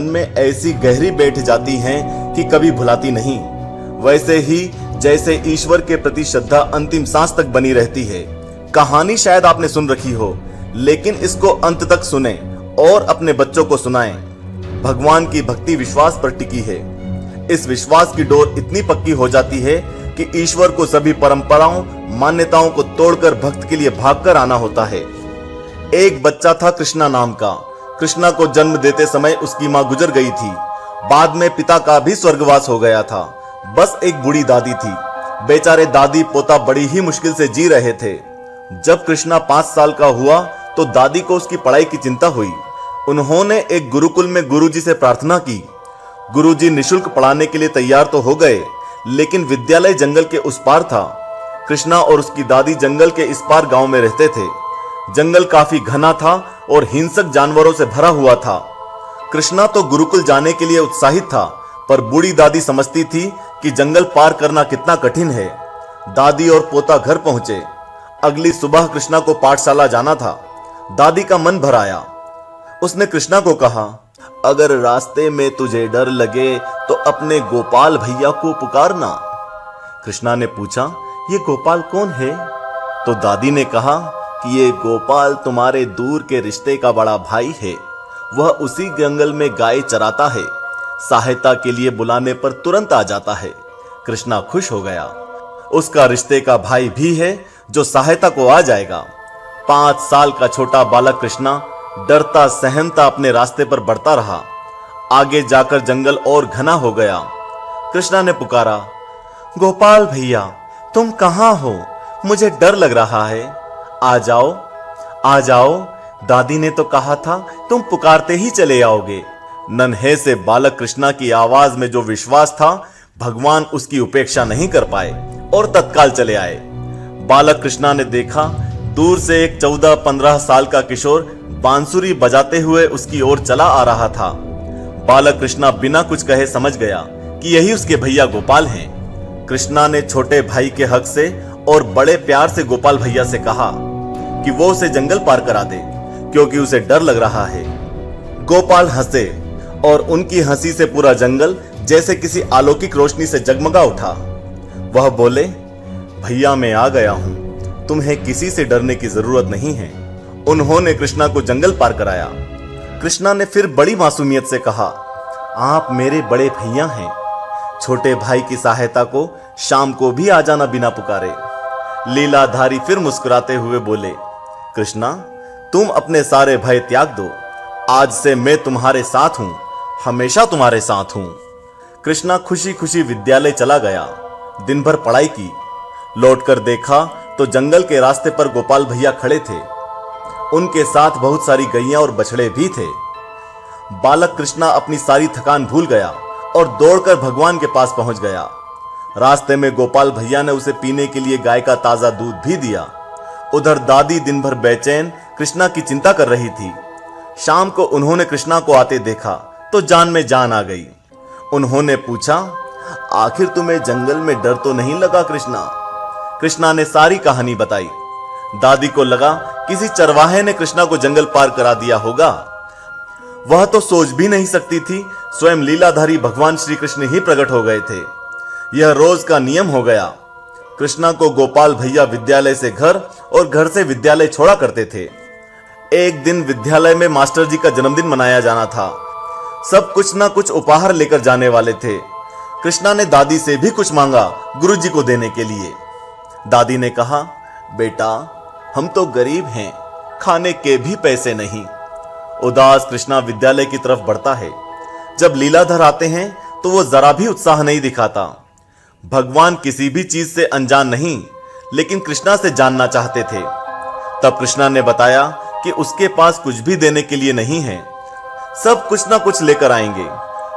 में ऐसी गहरी बैठ जाती हैं कि कभी भुलाती नहीं। वैसे ही जैसे ईश्वर के प्रति श्रद्धा अंतिम सांस तक बनी रहती है। कहानी शायद आपने सुन रखी हो, लेकिन इसको अंत तक सुने और अपने बच्चों को सुनाएं। भगवान की भक्ति विश्वास पर टिकी है। इस विश्वास की डोर इतनी पक्की हो जाती है कि ईश्वर को सभी परंपराओं मान्यताओं को तोड़कर भक्त के लिए भागकर आना होता है। एक बच्चा था कृष्णा नाम का। कृष्णा को जन्म देते समय उसकी मां गुजर गई थी। बाद में पिता का भी स्वर्गवास हो गया था। बस एक बूढ़ी दादी थी। बेचारे दादी पोता बड़ी ही मुश्किल से जी रहे थे। जब कृष्णा 5 साल का हुआ तो दादी को उसकी पढ़ाई की चिंता हुई। उन्होंने एक गुरुकुल में गुरुजी से प्रार्थना की। गुरुजी निःशुल्क पढ़ाने के लिए तैयार तो हो गए, लेकिन विद्यालय जंगल के उस पार था। कृष्णा और उसकी दादी जंगल के इस पार गांव में रहते थे। जंगल काफी घना था और हिंसक जानवरों से भरा हुआ था। कृष्णा तो गुरुकुल जाने के लिए उत्साहित था, पर बूढ़ी दादी समझती थी कि जंगल पार करना कितना कठिन है। दादी और पोता घर पहुंचे। अगली सुबह कृष्णा को पाठशाला जाना था। दादी का मन भर आया। उसने कृष्णा को कहा, अगर रास्ते में तुझे डर लगे तो अपने गोपाल भैया को पुकारना। कृष्णा ने पूछा, ये गोपाल कौन है? तो दादी ने कहा कि ये गोपाल तुम्हारे दूर के रिश्ते का बड़ा भाई है। वह उसी जंगल में गाय चराता है। सहायता के लिए बुलाने पर तुरंत आ जाता है। कृष्णा खुश हो गया। उसका रिश्ते का भाई भी है जो सहायता को आ जाएगा। 5 साल का छोटा बालक कृष्णा डरता सहमता अपने रास्ते पर बढ़ता रहा। आगे जाकर जंगल और घना हो गया। कृष्णा ने पुकारा, गोपाल भैया तुम कहां हो? मुझे डर लग रहा है। आ जाओ, आ जाओ। दादी ने तो कहा था तुम पुकारते ही चले आओगे। नन्हे से बालक कृष्णा की आवाज में जो विश्वास था, भगवान उसकी उपेक्षा नहीं कर पाए और तत्काल चले आए। बालक कृष्णा ने देखा, दूर से एक 14-15 साल का किशोर बांसुरी बजाते हुए उसकी ओर चला आ रहा था। बालक कृष्णा बिना कुछ कहे समझ गया कि यही उसके भैया गोपाल हैं। कृष्णा ने छोटे भाई के हक से और बड़े प्यार से गोपाल भैया से कहा कि वो उसे जंगल पार करा दे, क्योंकि उसे डर लग रहा है। गोपाल हंसे और उनकी हंसी से पूरा जंगल जैसे किसी अलौकिक रोशनी से जगमगा उठा। वह बोले, भैया मैं आ गया हूं, तुम्हें किसी से डरने की जरूरत नहीं है। उन्होंने कृष्णा को जंगल पार कराया। कृष्णा ने फिर बड़ी मासूमियत से कहा, आप मेरे बड़े भैया हैं। छोटे भाई की सहायता को शाम को भी आ जाना बिना पुकारे। लीलाधारी फिर मुस्कुराते हुए बोले, कृष्णा तुम अपने सारे भय त्याग दो। आज से मैं तुम्हारे साथ हूं, हमेशा तुम्हारे साथ हूं। कृष्णा खुशी खुशी विद्यालय चला गया। दिन भर पढ़ाई की। लौटकर देखा तो जंगल के रास्ते पर गोपाल भैया खड़े थे। उनके साथ बहुत सारी गैया और बछड़े भी थे। बालक कृष्णा अपनी सारी थकान भूल गया और दौड़कर भगवान के पास पहुंच गया। रास्ते में गोपाल भैया ने उसे पीने के लिए गाय का ताजा दूध भी दिया। उधर दादी दिन भर बेचैन कृष्णा की चिंता कर रही थी। शाम को उन्होंने कृष्णा को आते देखा तो जान में जान आ गई। उन्होंने पूछा, आखिर तुम्हें जंगल में डर तो नहीं लगा कृष्णा? कृष्णा ने सारी कहानी बताई। दादी को लगा किसी चरवाहे ने कृष्णा को जंगल पार करा दिया होगा। वह तो सोच भी नहीं सकती थी स्वयं लीलाधारी भगवान श्री कृष्ण ही प्रकट हो गए थे। यह रोज का नियम हो गया। कृष्णा को गोपाल भैया विद्यालय से घर और घर से विद्यालय छोड़ा करते थे। एक दिन विद्यालय में मास्टर जी का जन्मदिन मनाया जाना था। सब कुछ ना कुछ उपहार लेकर जाने वाले थे। कृष्णा ने दादी से भी कुछ मांगा गुरुजी को देने के लिए। दादी ने कहा, बेटा हम तो गरीब हैं, खाने के भी पैसे नहीं। उदास कृष्णा विद्यालय की तरफ बढ़ता है। जब लीलाधर आते हैं तो वो जरा भी उत्साह नहीं दिखाता। भगवान किसी भी चीज से अनजान नहीं, लेकिन कृष्णा से जानना चाहते थे। तब कृष्णा ने बताया कि उसके पास कुछ भी देने के लिए नहीं है, सब कुछ ना कुछ लेकर आएंगे।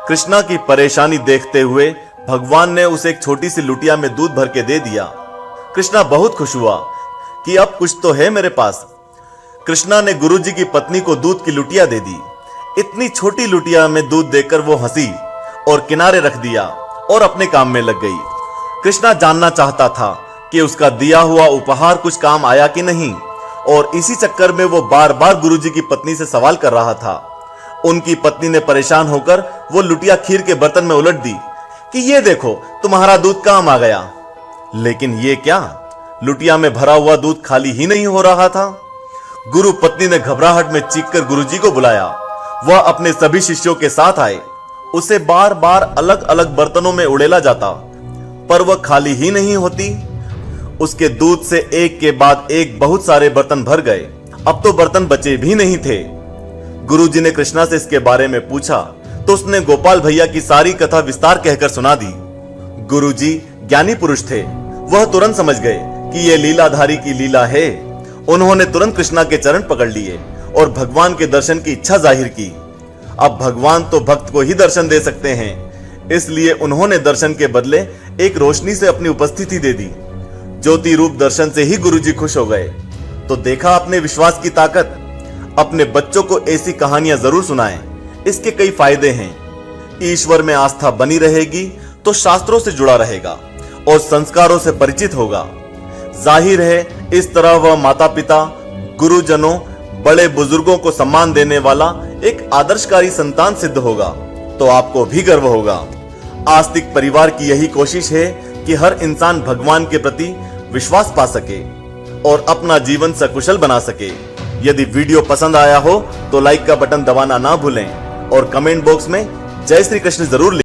कृष्णा की परेशानी देखते हुए भगवान ने उसे एक छोटी सी लुटिया में दूध भर के दे दिया। कृष्णा बहुत खुश हुआ कि अब कुछ तो है मेरे पास। कृष्णा ने गुरुजी की पत्नी को दूध की लुटिया दे दी। इतनी छोटी लुटिया में दूध देकर वो हंसी और किनारे रख दिया और अपने काम में लग गई। कृष्णा जानना चाहता था कि उसका दिया हुआ उपहार कुछ काम आया कि नहीं, और इसी चक्कर में वो बार बार गुरुजी की पत्नी से सवाल कर रहा था। उनकी पत्नी ने परेशान होकर वो लुटिया खीर के बर्तन में उलट दी कि ये देखो तुम्हारा दूध काम आ गया। लेकिन ये क्या, लुटिया में भरा हुआ दूध खाली ही नहीं हो रहा था। गुरु पत्नी ने घबराहट में चीखकर गुरुजी को बुलाया। वह अपने सभी शिष्यों के साथ आए। उसे बार बार अलग अलग बर्तनों में उड़ेला जाता, पर वह खाली ही नहीं होती। उसके दूध से एक के बाद एक बहुत सारे बर्तन भर गए। अब तो बर्तन बचे भी नहीं थे। गुरुजी ने कृष्णा से इसके बारे में पूछा तो उसने गोपाल भैया की सारी कथा विस्तार कहकर सुना दी। गुरुजी ज्ञानी पुरुष थे। वह तुरंत समझ गए कि यह लीलाधारी की लीला है। उन्होंने तुरंत कृष्णा के चरण पकड़ लिए और भगवान के दर्शन की इच्छा जाहिर की। अब भगवान तो भक्त को ही दर्शन दे सकते हैं, इसलिए उन्होंने दर्शन के बदले एक रोशनी से अपनी उपस्थिति दे दी। ज्योति रूप दर्शन से ही गुरुजी खुश हो गए। तो देखा अपने विश्वास की ताकत। अपने बच्चों को ऐसी कहानियां जरूर सुनाएं, इसके कई फायदे हैं। ईश्वर में आस्था बनी रहेगी तो शास्त्रों से जुड़ा रहेगा और संस्कारों से परिचित होगा। जाहिर है इस तरह वह माता पिता, गुरुजनों, बड़े बुजुर्गों को सम्मान देने वाला एक आदर्शकारी संतान सिद्ध होगा। तो आपको भी गर्व होगा। आस्तिक परिवार की यही कोशिश है कि हर इंसान भगवान के प्रति विश्वास पा सके और अपना जीवन सकुशल बना सके। यदि वीडियो पसंद आया हो तो लाइक का बटन दबाना ना भूलें और कमेंट बॉक्स में जय श्री कृष्ण जरूर लिखें।